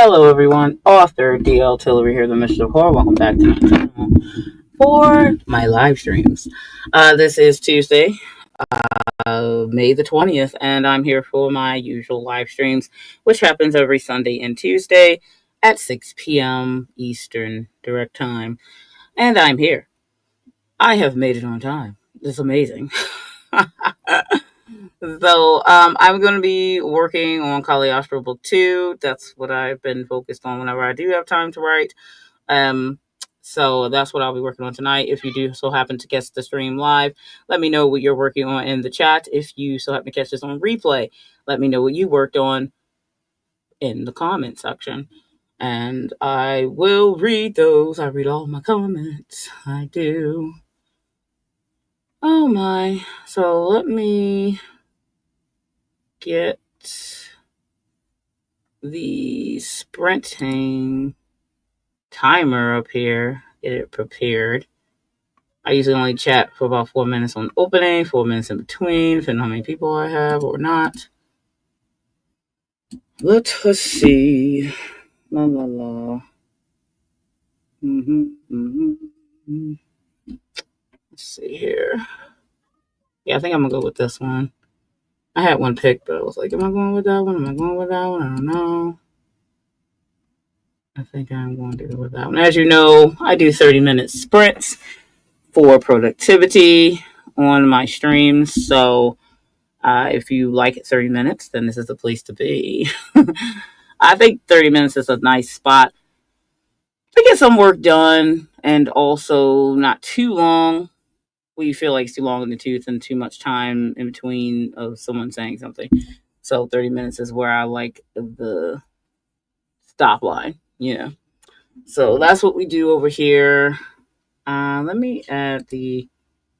Hello, everyone. Author DL Tillery here, the Mistress of Horror. Welcome back to my channel for my live streams. This is Tuesday, May the 20th, and I'm here for my usual live streams, which happens every Sunday and Tuesday at 6 p.m. Eastern Direct Time. And I'm here. I have made it on time. It's amazing. I'm going to be working on Caliostro Book 2. That's what I've been focused on whenever I do have time to write. So that's what I'll be working on tonight. If you do so happen to catch the stream live, let me know what you're working on in the chat. If you so happen to catch this on replay, let me know what you worked on in the comment section. And I will read those. I read all my comments. I do. Oh my. So let me get the sprinting timer up here, get it prepared. I usually only chat for about 4 minutes on opening, 4 minutes in between, depending on how many people I have or not. Let us see. La la la. Let's see here. Yeah, I think I'm gonna go with this one. I had one picked, but I was like, am I going with that one? Am I going with that one? I don't know. I think I'm going to go with that one. As you know, I do 30-minute sprints for productivity on my streams. So if you like it 30 minutes, then this is the place to be. I think 30 minutes is a nice spot to get some work done and also not too long. Well, you feel like it's too long in the tooth and too much time in between of someone saying something. So 30 minutes is where I like the stop line, So that's what we do over here. Let me add the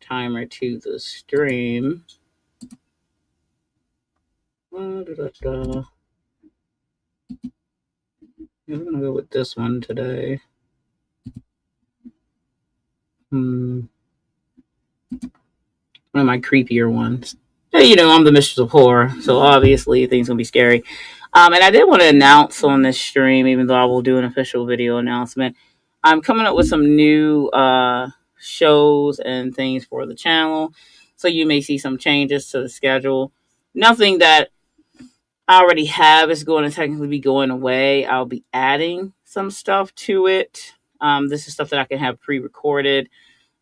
timer to the stream. Yeah, we're gonna go with this one today. One of my creepier ones. I'm the Mistress of Horror, so obviously things gonna be scary. And I did want to announce on this stream, even though I will do an official video announcement, I'm coming up with some new shows and things for the channel. So you may see some changes to the schedule. Nothing that I already have is going to technically be going away. I'll be adding some stuff to it. This is stuff that I can have pre-recorded,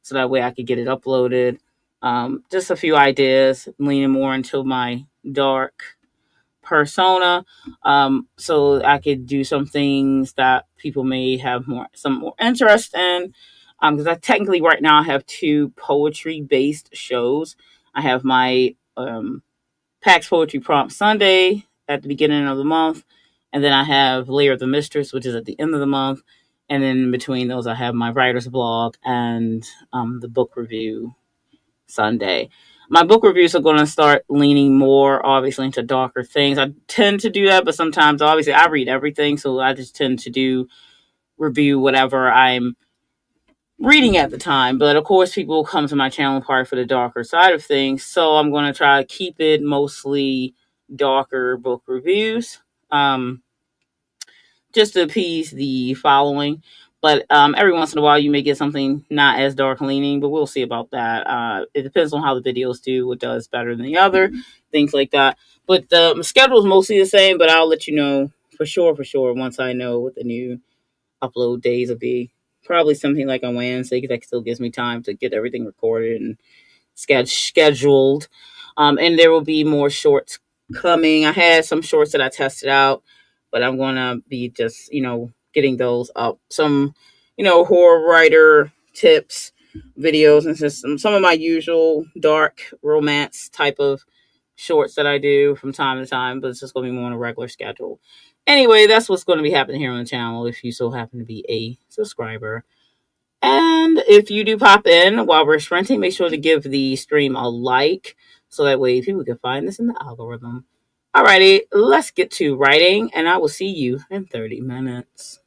so that way I could get it uploaded. Just a few ideas, leaning more into my dark persona, so I could do some things that people may have some more interest in. Because I technically right now I have 2 poetry-based shows. I have my PAX Poetry Prompt Sunday at the beginning of the month, and then I have Layer of the Mistress, which is at the end of the month, and then in between those I have my writer's blog and the book review Sunday. My book reviews are going to start leaning more, obviously, into darker things. I tend to do that, but sometimes, obviously, I read everything, so I just tend to review whatever I'm reading at the time. But, of course, people come to my channel part for the darker side of things, so I'm going to try to keep it mostly darker book reviews, just to appease the following. But every once in a while, you may get something not as dark leaning, but we'll see about that. It depends on how the videos do, what does better than the other, things like that. But the schedule is mostly the same, but I'll let you know for sure, once I know what the new upload days will be. Probably something like on Wednesday, because that still gives me time to get everything recorded and scheduled. And there will be more shorts coming. I had some shorts that I tested out, but I'm going to be just, getting those up. Some, horror writer tips, videos, and just some of my usual dark romance type of shorts that I do from time to time, but it's just going to be more on a regular schedule. Anyway, that's what's going to be happening here on the channel if you so happen to be a subscriber. And if you do pop in while we're sprinting, make sure to give the stream a like, so that way people can find this in the algorithm. Alrighty, let's get to writing, and I will see you in 30 minutes.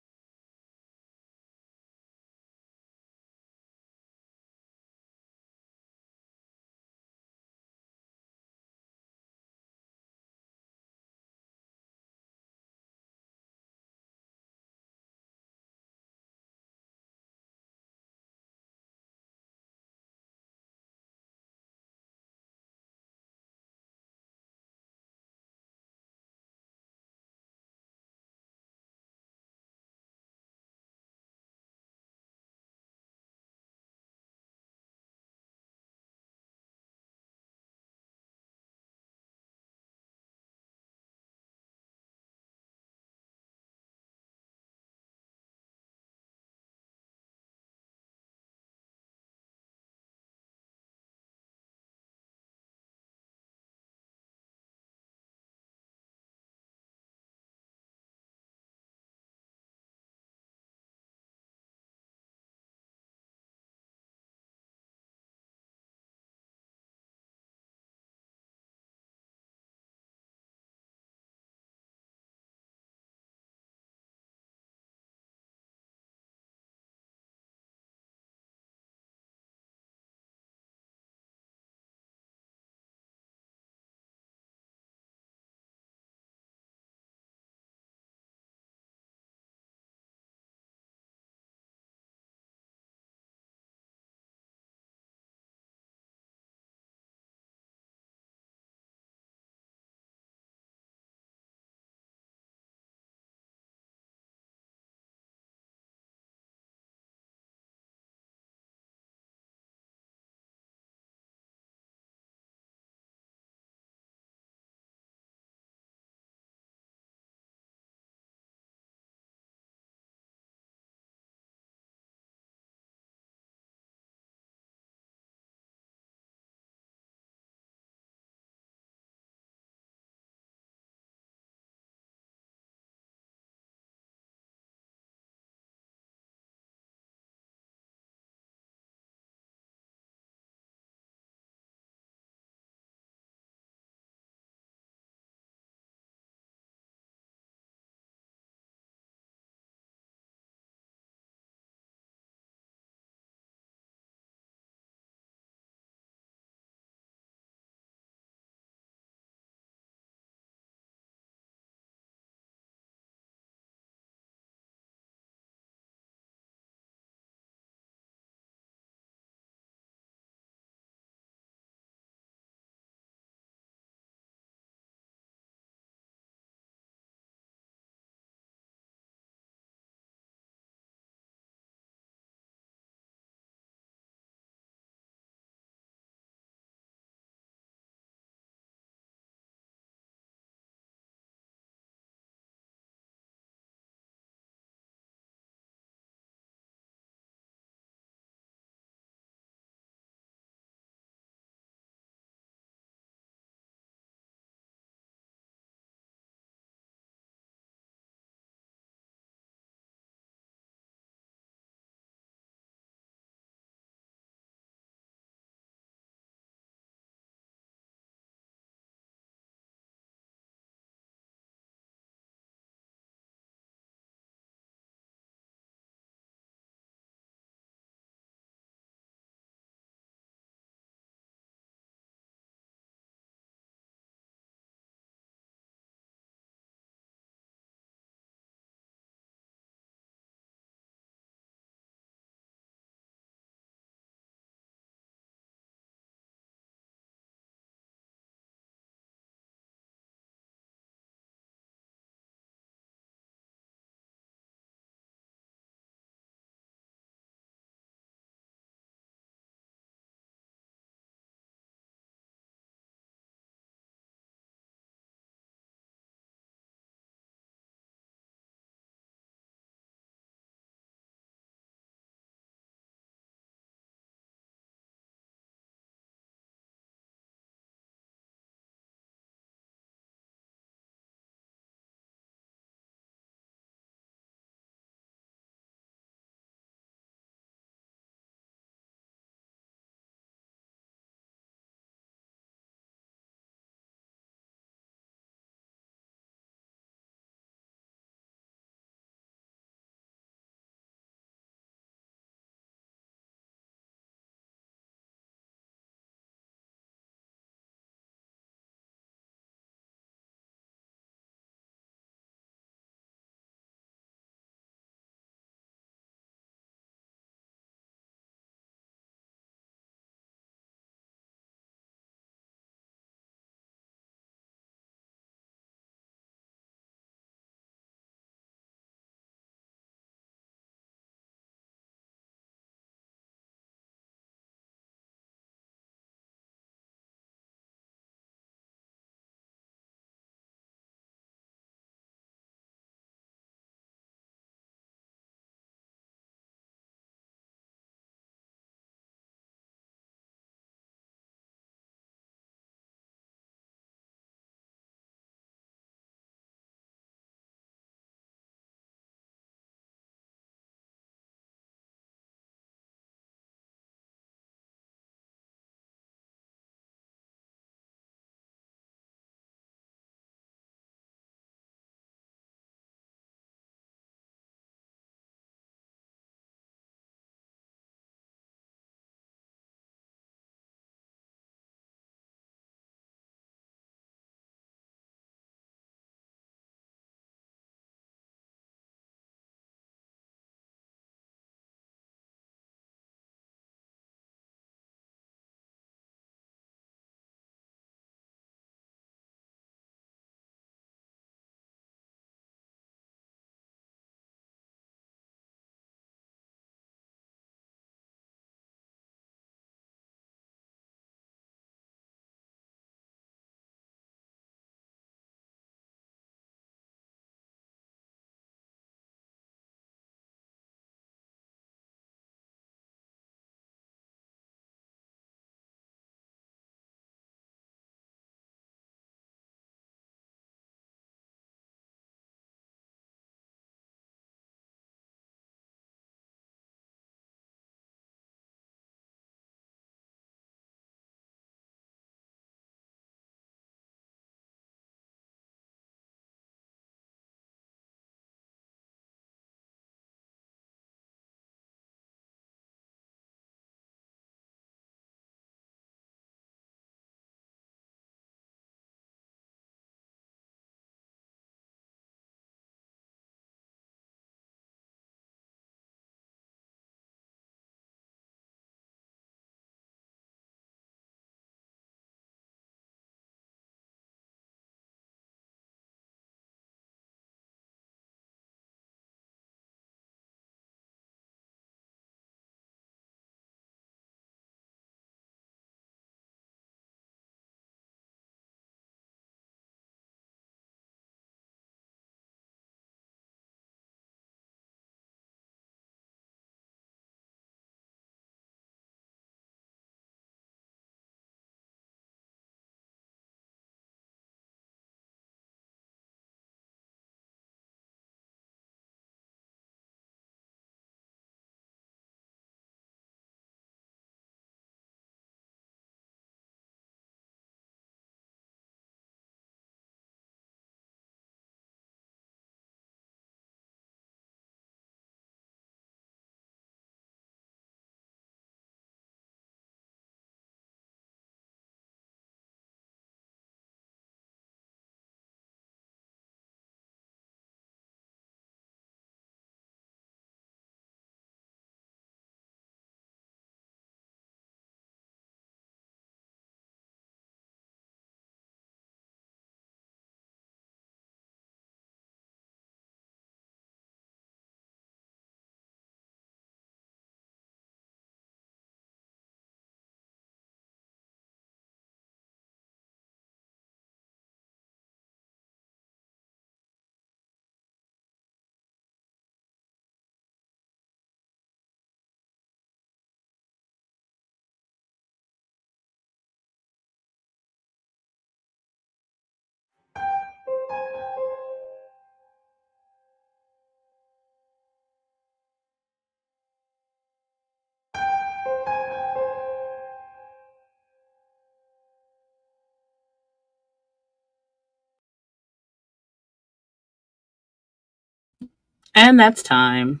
And that's time.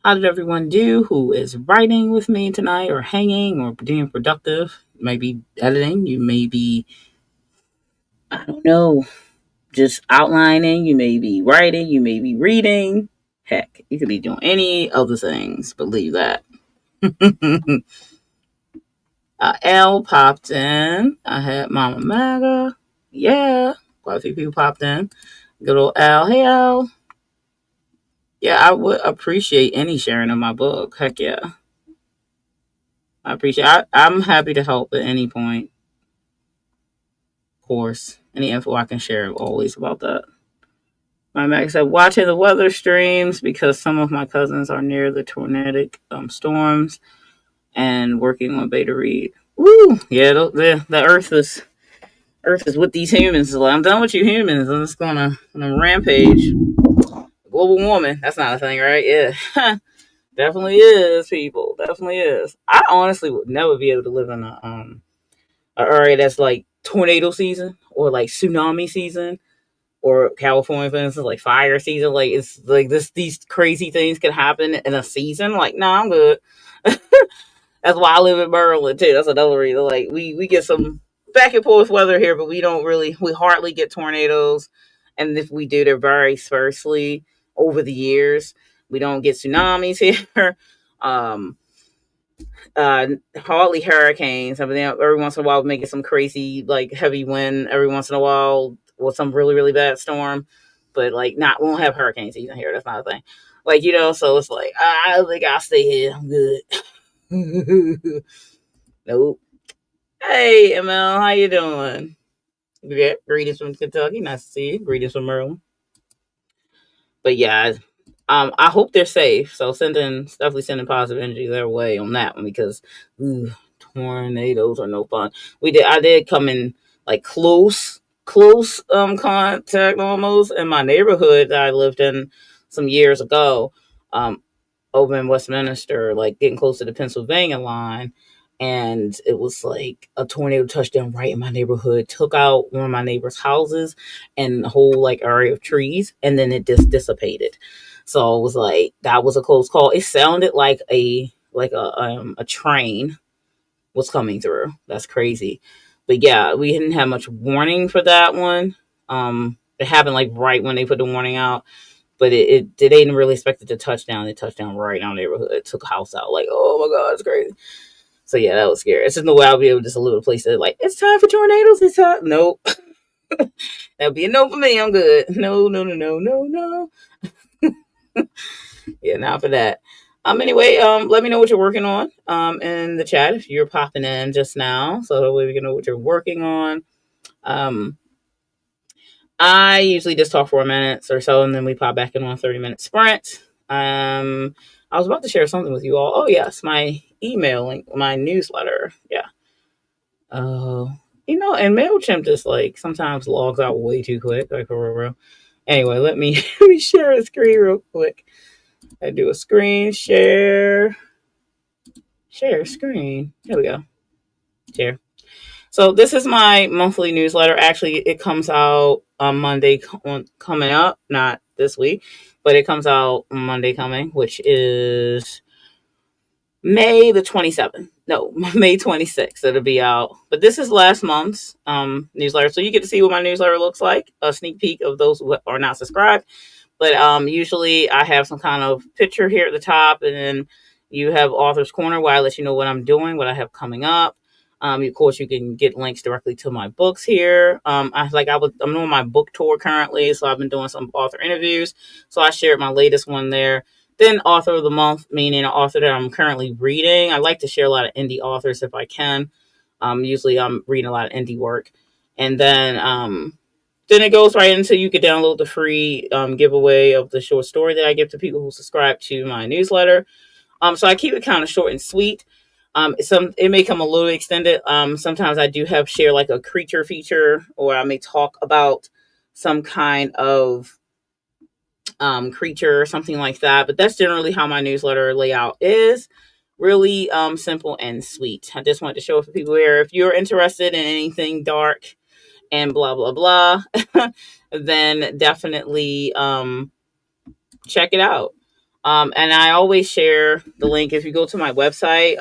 How did everyone do who is writing with me tonight or hanging or being productive? Maybe editing. You may be, I don't know, just outlining. You may be writing. You may be reading. Heck, you could be doing any other things. Believe that. L popped in. I had Mama Maga. Yeah. Quite a few people popped in. Good old Al. Hey, Al. Yeah, I would appreciate any sharing of my book. Heck yeah. I appreciate I'm happy to help at any point. Of course. Any info I can share always about that. My Max said, watching the weather streams because some of my cousins are near the tornadic storms and working on beta read. Woo! Yeah, the Earth is with these humans. So I'm done with you humans. I'm just gonna rampage. Global warming. That's not a thing, right? Yeah. Definitely is, people. Definitely is. I honestly would never be able to live in a area that's like tornado season or like tsunami season or California, for instance, like fire season. Like it's like these crazy things can happen in a season. Like, nah, I'm good. That's why I live in Maryland too. That's another reason. Like we get some back and forth weather here, but we hardly get tornadoes. And if we do, they're very sparsely over the years. We don't get tsunamis here. Um, Hardly hurricanes. I mean, every once in a while, we may get some crazy like heavy wind. Every once in a while, or some really really bad storm. But like, not we won't have hurricane season here. That's not a thing. Like so it's like I think I'll stay here. I'm good. Nope. Hey, ML, how you doing? Yeah, greetings from Kentucky. Nice to see you. Greetings from Maryland. But yeah, I hope they're safe. So definitely sending positive energy their way on that one because ooh, tornadoes are no fun. I did come in like close contact almost in my neighborhood that I lived in some years ago. Um, Over in Westminster, like getting close to the Pennsylvania line. And it was like a tornado touchdown right in my neighborhood, took out one of my neighbor's houses and the whole like area of trees, and then it just dissipated. So it was like that was a close call. It sounded like a train was coming through. That's crazy. But yeah, we didn't have much warning for that one. It happened like right when they put the warning out, but they didn't really expect it to touch down. It touched down right in our neighborhood. It took a house out. Like, oh my god, it's crazy. So yeah, that was scary. It's just no way I'll be able to just a little place that like it's time for tornadoes. It's time. Nope, that'll be a no for me. I'm good. No, no, no, no, no, no. Yeah, not for that. Anyway, let me know what you're working on in the chat if you're popping in just now, so that way we can know what you're working on. Um, I usually just talk 4 minutes or so, and then we pop back in on a 30-minute sprint. I was about to share something with you all. Oh yes, my email link, my newsletter. Yeah. And Mailchimp just like sometimes logs out way too quick, like for real. Anyway, let me let me share a screen real quick. I do a screen share screen. Here we go. Share. So this is my monthly newsletter. Actually, it comes out on Monday coming up, not this week, but it comes out Monday coming, which is May the 27th. No, May 26th. It'll be out. But this is last month's newsletter. So you get to see what my newsletter looks like, a sneak peek of those who are not subscribed. But usually I have some kind of picture here at the top, and then you have Author's Corner where I let you know what I'm doing, what I have coming up. Of course, you can get links directly to my books here. I'm doing my book tour currently, so I've been doing some author interviews. So I shared my latest one there. Then author of the month, meaning an author that I'm currently reading. I like to share a lot of indie authors if I can. Usually I'm reading a lot of indie work. And then it goes right into you can download the free giveaway of the short story that I give to people who subscribe to my newsletter. So I keep it kind of short and sweet. It may come a little extended. Sometimes I do have share like a creature feature, or I may talk about some kind of creature or something like that. But that's generally how my newsletter layout is. Really simple and sweet. I just wanted to show it for people here. If you're interested in anything dark and blah blah blah, then definitely check it out. And I always share the link. If you go to my website,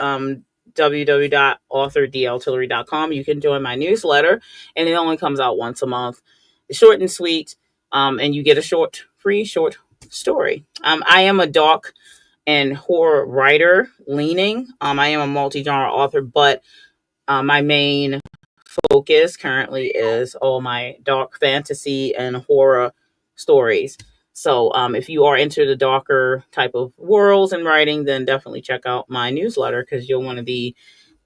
www.authordltillery.com, you can join my newsletter, and it only comes out once a month. It's short and sweet, and you get a free short story. I am a dark and horror writer leaning. I am a multi-genre author, but my main focus currently is all my dark fantasy and horror stories. So if you are into the darker type of worlds and writing, then definitely check out my newsletter, because you'll want to be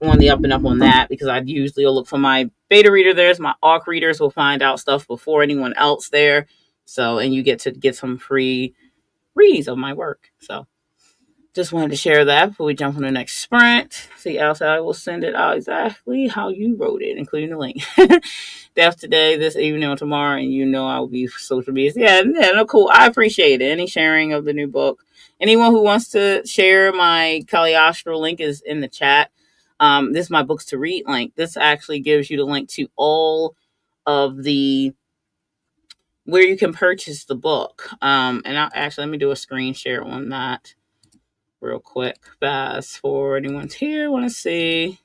on the up and up on that, because I usually will look for my beta reader there. My ARC readers will find out stuff before anyone else there. So, and you get to get some free reads of my work. So just wanted to share that before we jump on the next sprint. See, else I will send it out exactly how you wrote it, including the link. That's today, this evening, or tomorrow, and you know I will be social media. Yeah, no, cool. I appreciate it. Any sharing of the new book. Anyone who wants to share my Caliostro link is in the chat. This is my books to read link. This actually gives you the link to all of the where you can purchase the book. And I'll actually let me do a screen share on that real quick, fast for anyone's here. Want to see?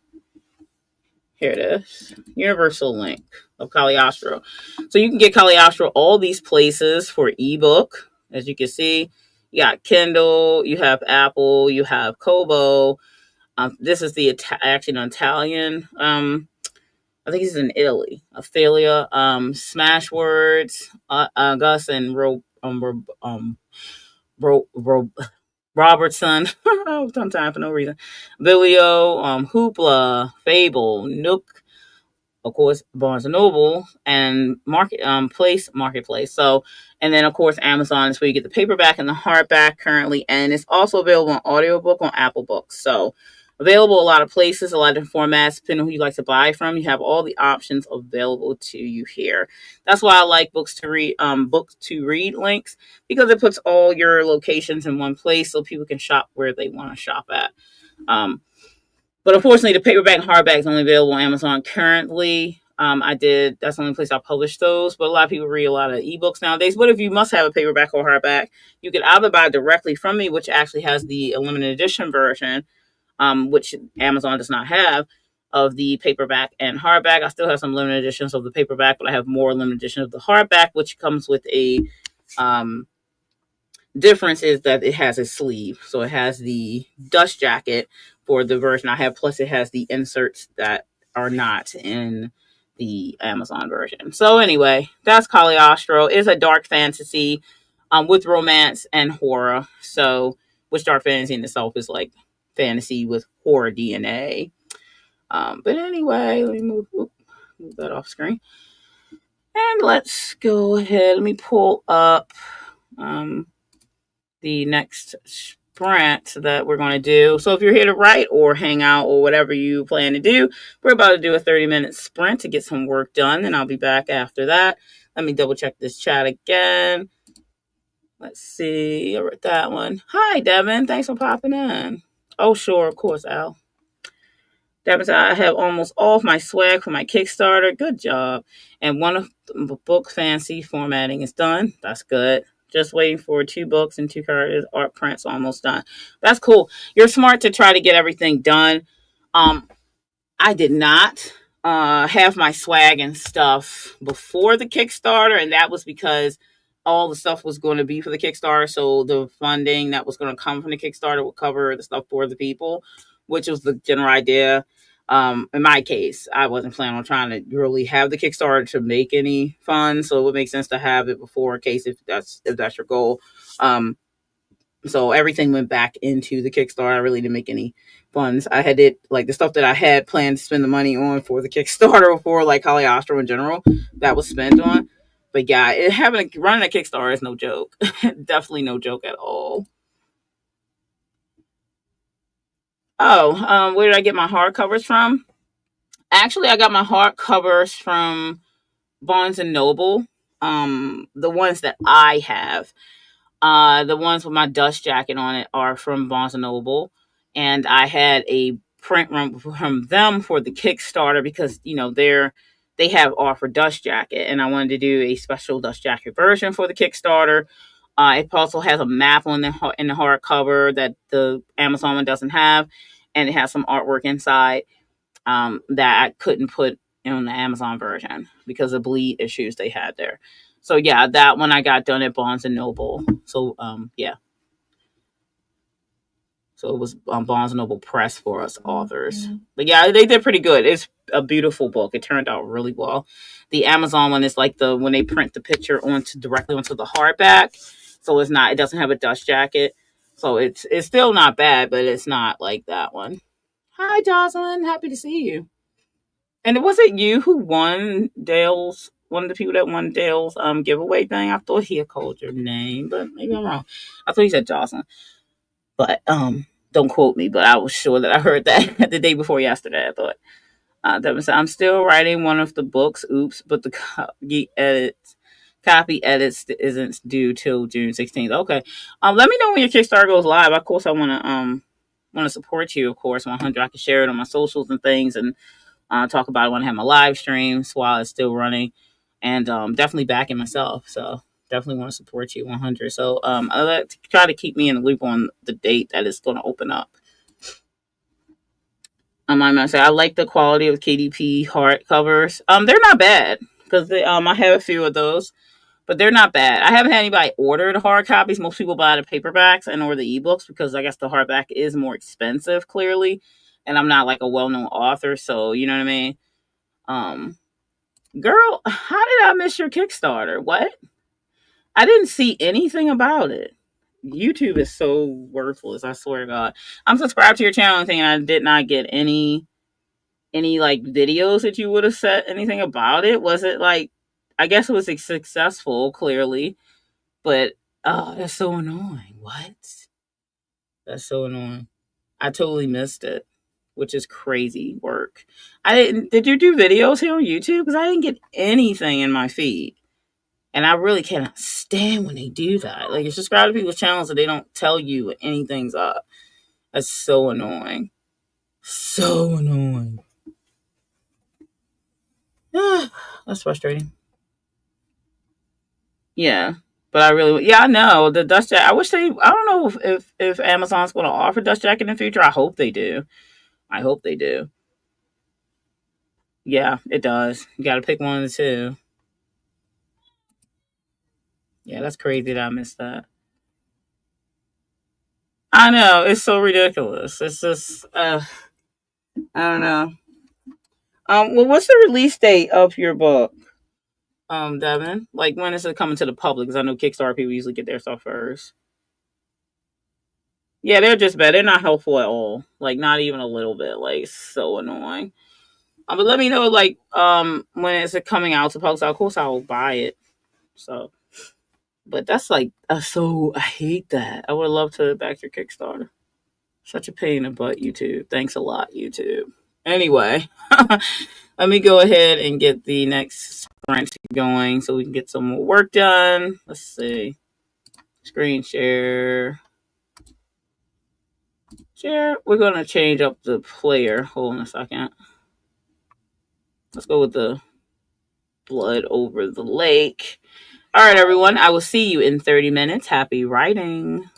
Here it is. Universal link of Caliostro. So you can get Caliostro all these places for ebook. As you can see, you got Kindle, you have Apple, you have Kobo. This is the actually an Italian. I think he's in Italy. Ophelia, Smashwords, Gus, and Robertson. Sometimes for no reason. Bilio, Hoopla, Fable, Nook, of course, Barnes and Noble, and Marketplace. So, and then of course Amazon is where you get the paperback and the hardback currently, and it's also available on audiobook on Apple Books. So available a lot of places, a lot of different formats, depending on who you like to buy from. You have all the options available to you here. That's why I like books to read links, because it puts all your locations in one place so people can shop where they want to shop at. But unfortunately, the paperback and hardback is only available on Amazon currently. That's the only place I publish those. But a lot of people read a lot of ebooks nowadays. But if you must have a paperback or hardback, you can either buy directly from me, which actually has the limited edition version, which Amazon does not have, of the paperback and hardback. I still have some limited editions of the paperback, but I have more limited editions of the hardback, which comes with a difference is that it has a sleeve. So it has the dust jacket for the version I have, plus it has the inserts that are not in the Amazon version. So anyway, that's Caliostro. It's a dark fantasy with romance and horror. So, which dark fantasy in itself is like fantasy with horror DNA. But anyway, let me move that off screen. And let's go ahead. Let me pull up the next sprint that we're going to do. So if you're here to write or hang out or whatever you plan to do, we're about to do a 30-minute sprint to get some work done, and I'll be back after that. Let me double check this chat again. Let's see. I wrote that one. Hi, Devin. Thanks for popping in. Oh, sure. Of course, Al. Devin said, I have almost all of my swag for my Kickstarter. Good job. And one of the book fancy formatting is done. That's good. Just waiting for 2 books and 2 covers. Art prints almost done. That's cool. You're smart to try to get everything done. I did not have my swag and stuff before the Kickstarter, and that was because all the stuff was going to be for the Kickstarter. So the funding that was going to come from the Kickstarter would cover the stuff for the people, which was the general idea. In my case, I wasn't planning on trying to really have the Kickstarter to make any funds, so it would make sense to have it before, in case if that's your goal. So everything went back into the Kickstarter. I really didn't make any funds. I had it like the stuff that I had planned to spend the money on for the Kickstarter, for like Caliostro in general, that was spent on. But yeah, running a Kickstarter is no joke. Definitely no joke at all. Oh, where did I get my hardcovers from? Actually, I got my hardcovers from Barnes and Noble. The ones that I have, the ones with my dust jacket on it, are from Barnes and Noble, and I had a print run from them for the Kickstarter, because they're they have offered Dust Jacket, and I wanted to do a special Dust Jacket version for the Kickstarter. It also has a map on the in the hardcover that the Amazon one doesn't have, and it has some artwork inside that I couldn't put in the Amazon version because of bleed issues they had there. So yeah, that one I got done at Barnes and Noble. So yeah, so it was Barnes and Noble Press for us authors. But yeah, they did pretty good. It's a beautiful book. It turned out really well. The Amazon one is like the when they print the picture onto directly onto the hardback, so it's not. It doesn't have a dust jacket, so it's still not bad, but it's not like that one. Hi, Jocelyn. Happy to see you. And it wasn't you who won Dale's one of the people that won Dale's giveaway thing. I thought he had called your name, but maybe I'm wrong. I thought he said Jocelyn. But don't quote me, but I was sure that I heard that the day before yesterday. I thought that was I'm still writing one of the books. Oops, but the copy edits isn't due till June 16th. Okay. Let me know when your Kickstarter goes live. Of course, I want to support you. Of course, 100. I can share it on my socials and things, and talk about it when I have my live streams while it's still running, and definitely backing myself. So definitely want to support you 100. So I like to try to keep me in the loop on the date that it's going to open up. I might say I like the quality of KDP hardcovers. They're not bad because I have a few of those, but they're not bad. I haven't had anybody order the hard copies. Most people buy the paperbacks and or the ebooks because I guess the hardback is more expensive, clearly, and I'm not like a well-known author, so you know what I mean. Um, Girl, how did I miss your Kickstarter? What? I didn't see anything about it. YouTube is so worthless, I swear to God. I'm subscribed to your channel and thing, and I did not get any like videos that you would have said anything about it. Was it like I guess it was successful, clearly, but oh, that's so annoying. What? That's so annoying. I totally missed it, which is crazy work. I didn't. Did you do videos here on YouTube? Because I didn't get anything in my feed. And I really cannot stand when they do that. Like, you subscribe to people's channels and they don't tell you when anything's up. That's so annoying. So annoying. That's frustrating. Yeah. But I really, yeah, I know the dust jacket. I wish they. I don't know if Amazon's going to offer dust jacket in the future. I hope they do. I hope they do. Yeah, it does. You got to pick one of the two. Yeah, that's crazy that I missed that. I know it's so ridiculous. It's just, I don't know. Well, what's the release date of your book, Devin? Like, when is it coming to the public? Because I know Kickstarter people usually get their stuff first. Yeah, they're just bad. They're not helpful at all. Like, not even a little bit. Like, so annoying. But let me know, like, when is it coming out to public? So of course, I will buy it. So, but that's like, so I hate that. I would love to back your Kickstarter. Such a pain in the butt, YouTube. Thanks a lot, YouTube. Anyway, let me go ahead and get the next sprint going so we can get some more work done. Let's see. Screen share. Share. We're going to change up the player. Hold on a second. Let's go with the blood over the lake. All right, everyone. I will see you in 30 minutes. Happy writing.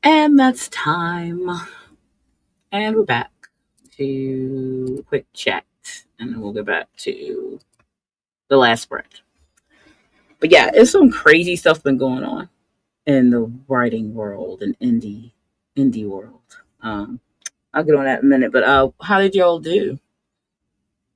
And that's time. And we're back to quick chat. And then we'll get back to the last sprint. But yeah, it's some crazy stuff been going on in the writing world and indie world. I'll get on that in a minute. But how did y'all do?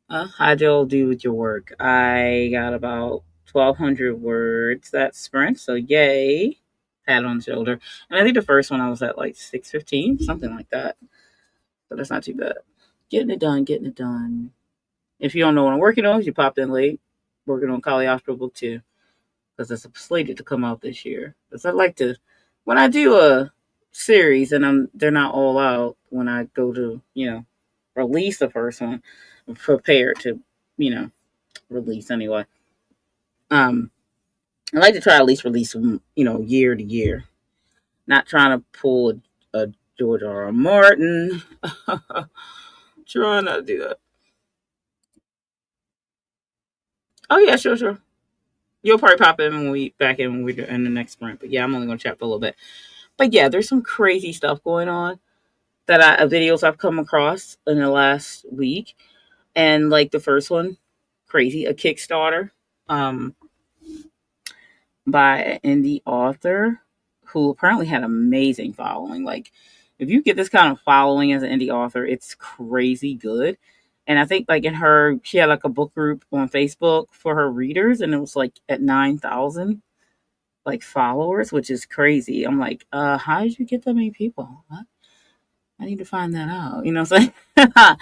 How'd y'all do with your work? I got about 1,200 words that sprint, so yay! Pat on the shoulder. And I think the first one I was at like 615, something like that. So that's not too bad. Getting it done, getting it done. If you don't know what I'm working on, you popped in late. Working on Caliostro book 2 because it's slated to come out this year. Because I like to, when I do a series and they're not all out, when I go to release the first one, I'm prepared to you know release anyway. Um, I like to try to at least release them year to year, not trying to pull a George R. R. Martin. Trying not to do that. Oh yeah, sure, sure. You'll probably pop in when we back in when we're in the next sprint. But yeah, I'm only gonna chat for a little bit. But yeah, there's some crazy stuff going on that videos I've come across in the last week, and like the first one, crazy, a Kickstarter, um, by an indie author who apparently had amazing following. Like, if you get this kind of following as an indie author, it's crazy good. And I think like she had like a book group on Facebook for her readers, and it was like at 9,000 like followers, which is crazy. I'm like, how did you get that many people? What? I need to find that out. You know what I'm saying?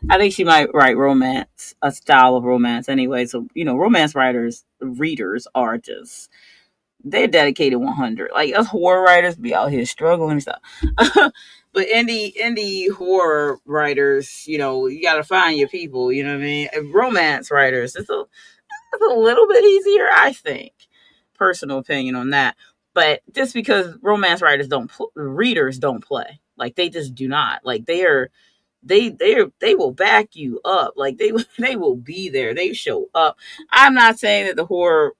I think she might write romance, a style of romance anyway. So, romance readers are just, they're dedicated 100. Like, us horror writers be out here struggling and stuff. But indie horror writers, you got to find your people, you know what I mean? And romance writers, it's a little bit easier, I think. Personal opinion on that. But just because romance readers don't play. Like, they just do not. Like, they will back you up. Like, they will be there. They show up. I'm not saying that the horror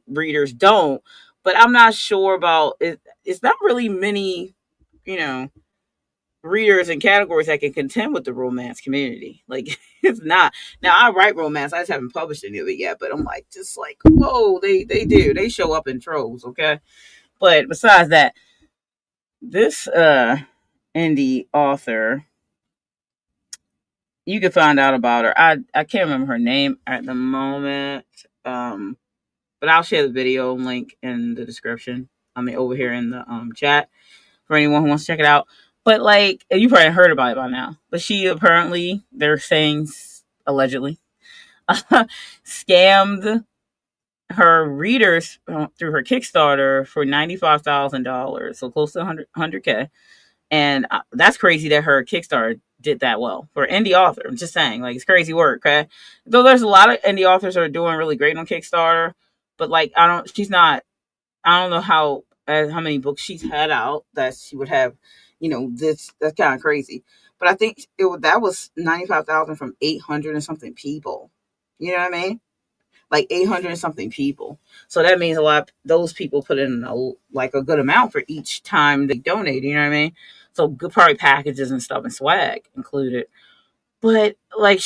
readers don't, but I'm not sure about it. It's not really many, you know, readers and categories that can contend with the romance community. Like, it's not. Now, I write romance. I just haven't published any of it yet, but I'm like, just like, whoa, they do. They show up in troves, okay? But besides that, this indie author, you can find out about her. I can't remember her name at the moment. But I'll share the video link in the description. I mean, over here in the chat for anyone who wants to check it out. But like, you probably heard about it by now. But she apparently, they're saying allegedly, scammed her readers through her Kickstarter for $95,000, so close to 100K. And that's crazy that her Kickstarter did that well for an indie author. I'm just saying, like, it's crazy work, okay? Though there's a lot of indie authors that are doing really great on Kickstarter, but like, I don't know how many books she's had out that she would have, that's kind of crazy. But I think that was 95,000 from 800 and something people. You know what I mean? Like 800 and something people. So that means a lot. Those people put in a good amount for each time they donate. You know what I mean? So good, probably packages and stuff and swag included. But like,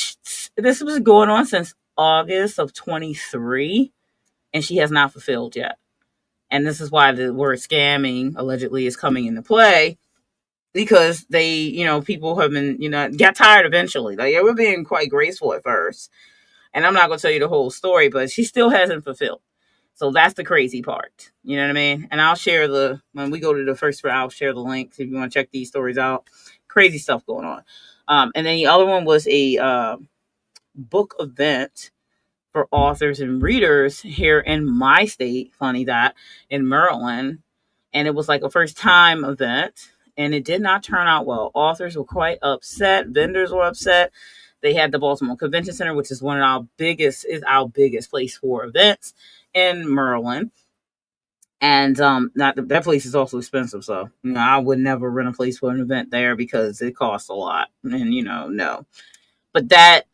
this was going on since August of 23, and she has not fulfilled yet. And this is why the word scamming allegedly is coming into play, because people have been, got tired eventually. Like, they were being quite graceful at first. And I'm not going to tell you the whole story, but she still hasn't fulfilled. So that's the crazy part. You know what I mean? And I'll share when we go to the first round, I'll share the links if you want to check these stories out. Crazy stuff going on. And then the other one was a book event for authors and readers here in my state, funny that, in Maryland. And it was like a first time event, and it did not turn out well. Authors were quite upset. Vendors were upset. They had the Baltimore Convention Center, which is our biggest place for events in Maryland. And that place is also expensive. So, I would never rent a place for an event there because it costs a lot. And, no. But that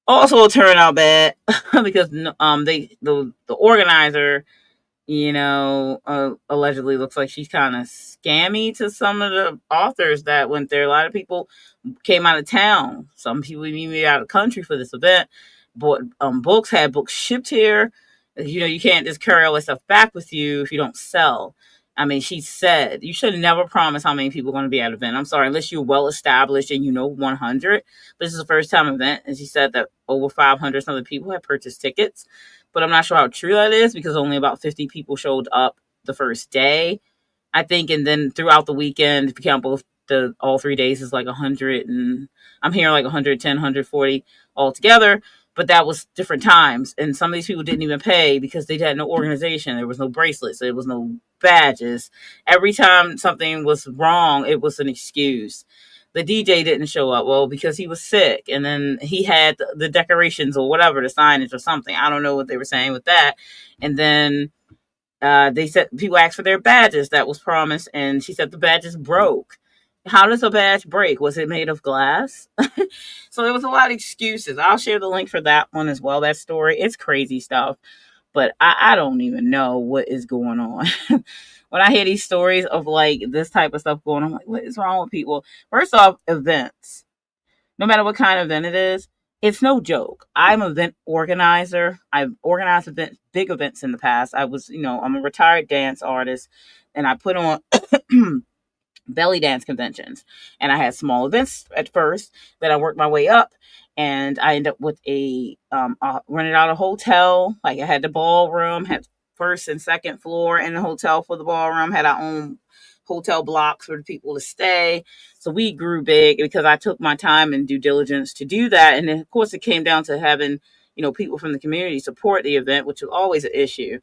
also turned out bad because the organizer allegedly looks like she's kind of scammy to some of the authors that went there. A lot of people came out of town. Some people even out of the country for this event. Bought books, had books shipped here. You can't just carry all that stuff back with you if you don't sell. I mean, she said you should never promise how many people are going to be at an event. I'm sorry, unless you're well established and 100. But this is a first time event, and she said that over 500 something people had purchased tickets. But I'm not sure how true that is because only about 50 people showed up the first day, I think, and then throughout the weekend, if you count both the all 3 days, is like 100, and I'm hearing like 110, 140 altogether. But that was different times, and some of these people didn't even pay because they had no organization. There was no bracelets, there was no badges. Every time something was wrong, it was an excuse. The DJ didn't show up, well, because he was sick, and then he had the decorations or whatever, the signage or something. I don't know what they were saying with that. And then they said people asked for their badges that was promised, and she said the badges broke. How does a badge break? Was it made of glass? So there was a lot of excuses. I'll share the link for that one as well. That story, it's crazy stuff, but I don't even know what is going on. When I hear these stories of like this type of stuff going on, I'm like, what is wrong with people? First off, events, no matter what kind of event it is, it's no joke. I'm an event organizer. I've organized big events in the past. I'm a retired dance artist, and I put on belly dance conventions. And I had small events at first, then I worked my way up, and I ended up with rented out a hotel. Like I had the ballroom, had first and second floor in the hotel for the ballroom, had our own hotel blocks for the people to stay. So we grew big because I took my time and due diligence to do that. And then, of course, it came down to having, people from the community support the event, which was always an issue.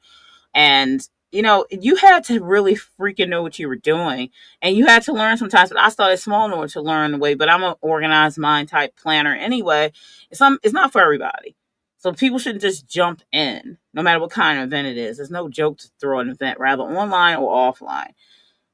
And you had to really freaking know what you were doing, and you had to learn sometimes. But I started small in order to learn the way. But I'm an organized mind type planner anyway. It's not for everybody, so people shouldn't just jump in, no matter what kind of event it is. It's no joke to throw an event, rather online or offline.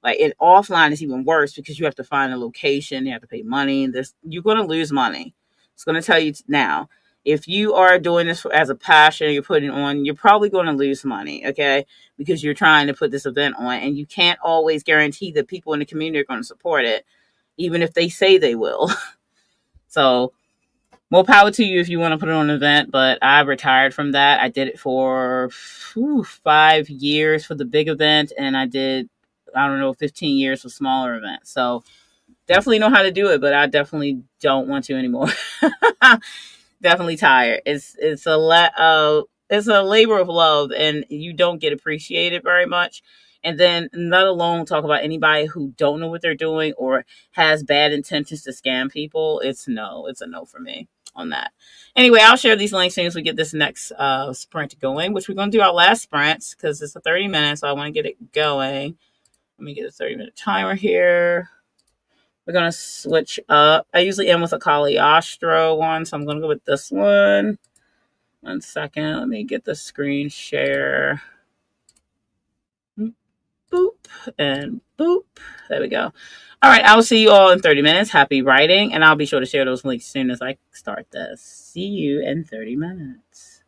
Like it offline is even worse because you have to find a location, you have to pay money. You're going to lose money. It's going to tell you now. If you are doing this as a passion, you're putting on, you're probably going to lose money, okay? Because you're trying to put this event on, and you can't always guarantee that people in the community are going to support it, even if they say they will. So more power to you if you want to put it on an event, but I retired from that. I did it for 5 years for the big event, and I did, I don't know, 15 years for smaller events. So definitely know how to do it, but I definitely don't want to anymore. Definitely tired. It's a labor of love, and you don't get appreciated very much. And then, let alone talk about anybody who don't know what they're doing or has bad intentions to scam people. It's a no for me on that. Anyway, I'll share these links as soon as we get this next sprint going, which we're going to do our last sprint because it's a 30 minutes, so I want to get it going. Let me get a 30-minute timer here. We're going to switch up. I usually end with a Caliostro one, so I'm going to go with this one. 1 second. Let me get the screen share. Boop and boop. There we go. All right. I will see you all in 30 minutes. Happy writing. And I'll be sure to share those links as soon as I start this. See you in 30 minutes.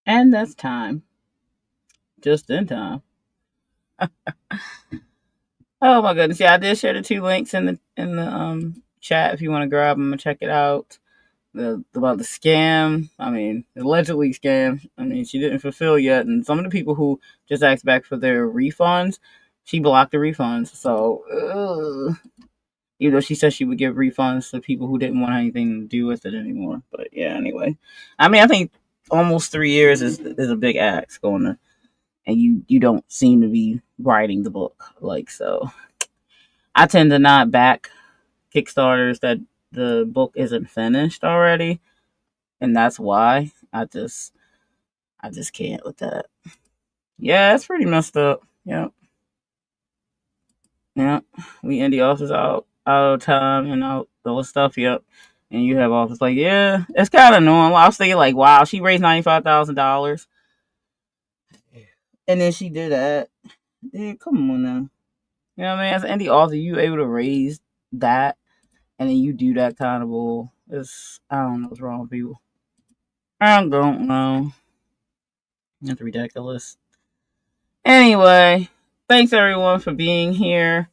And that's time. Just in time. Oh my goodness. Yeah, I did share the two links in the chat if you want to grab them and check it out. About the scam. I mean, allegedly scam. I mean, she didn't fulfill yet, and some of the people who just asked back for their refunds, she blocked the refunds. So, even though she said she would give refunds to people who didn't want anything to do with it anymore. But yeah, anyway, I mean, I think almost 3 years is a big ask going to, and you don't seem to be writing the book like so. I tend to not back Kickstarters that the book isn't finished already, and that's why I just can't with that. Yeah, it's pretty messed up. Yep, yep. We indie authors out of time and out those stuff. Yep. And you have authors like, yeah, it's kind of normal. I was thinking like, wow, she raised $95,000, and then she did that. Dude, come on now. You know what I mean? As an indie author, you able to raise that, and then you do that kind of bull. It's I don't know what's wrong with people. I don't know. It's ridiculous. Anyway, thanks everyone for being here.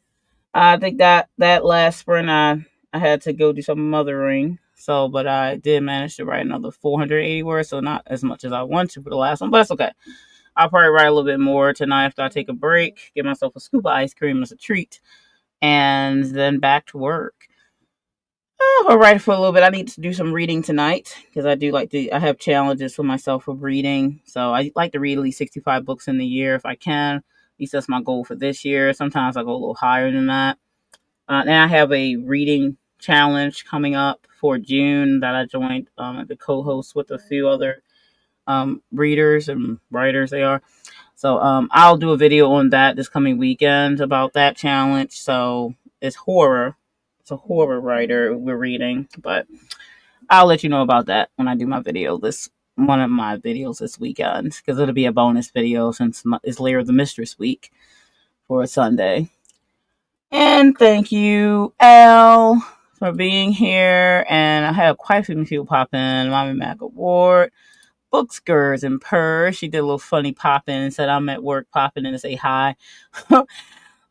I think that last sprint I had to go do some mothering. So, but I did manage to write another 480 words, so not as much as I want to for the last one, but that's okay. I'll probably write a little bit more tonight after I take a break, get myself a scoop of ice cream as a treat, and then back to work. I'll write for a little bit. I need to do some reading tonight because I do like to. I have challenges for myself with reading, so I like to read at least 65 books in the year if I can. At least that's my goal for this year. Sometimes I go a little higher than that. And I have a reading challenge coming up for June that I joined as a co-host with a few other readers and writers. They are. So I'll do a video on that this coming weekend about that challenge. So it's horror. It's a horror writer we're reading, but I'll let you know about that when I do my video this one of my videos this weekend because it'll be a bonus video since it's later the Mistress week for a Sunday. And thank you, Al, for being here. And I had quite a few people pop in. Mommy Mac Award, Bookskers and Purr. She did a little funny pop in and said, I'm at work popping in to say hi.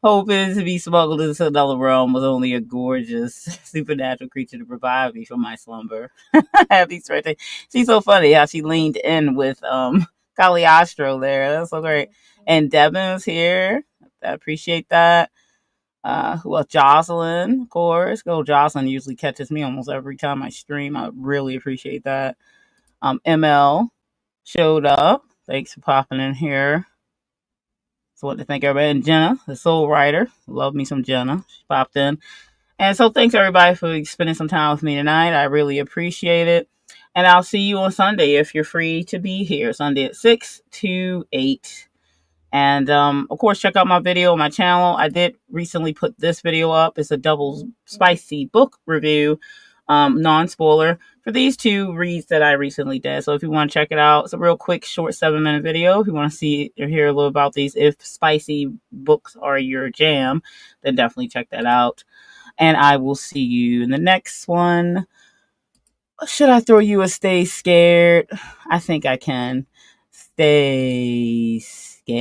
Hoping to be smuggled into another realm was only a gorgeous supernatural creature to provide me for my slumber. Happy birthday. She's so funny how she leaned in with Caliostro there. That's so great. And Devin's here. I appreciate that. Who else? Jocelyn, of course. Go Jocelyn usually catches me almost every time I stream. I really appreciate that. ML showed up. Thanks for popping in here. So what to thank everybody. And Jenna, the soul writer. Love me some Jenna. She popped in. And so thanks everybody for spending some time with me tonight. I really appreciate it. And I'll see you on Sunday if you're free to be here. Sunday at 6 to 8. And of course, check out my video on my channel. I did recently put this video up. It's a double spicy book review, non-spoiler, for these two reads that I recently did. So if you want to check it out, it's a real quick, short 7-minute video. If you want to see or hear a little about these, if spicy books are your jam, then definitely check that out. And I will see you in the next one. Should I throw you a stay scared? I think I can. Stay scared.